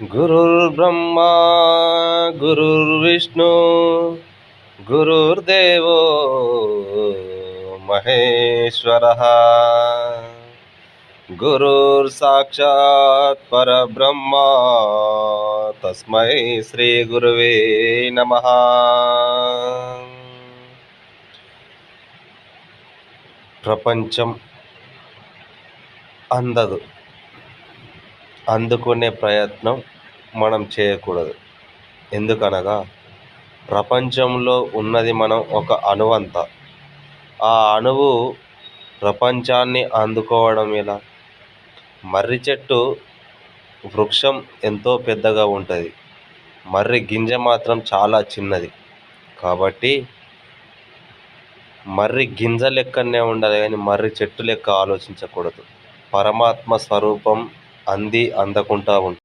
గురుర్బ్రహ్మా గురుర్విష్ణు గురుర్దేవో మహేశ్వరః గురుర్ సాక్షాత్ పరబ్రహ్మ తస్మై శ్రీ గురువే నమః. ప్రపంచం అందదు, అందుకునే ప్రయత్నం మనం చేయకూడదు. ఎందుకనగా ప్రపంచంలో ఉన్నది మనం ఒక అణువంత. ఆ అణువు ప్రపంచాన్ని అందుకోవడం ఎలా? మర్రి చెట్టు వృక్షం ఎంతో పెద్దగా ఉంటుంది, మర్రి గింజ మాత్రం చాలా చిన్నది. కాబట్టి మర్రి గింజ లెక్కనే ఉండాలి కానీ మర్రి చెట్టు లెక్క ఆలోచించకూడదు. పరమాత్మ స్వరూపం అందకుండా ఉంటుంది.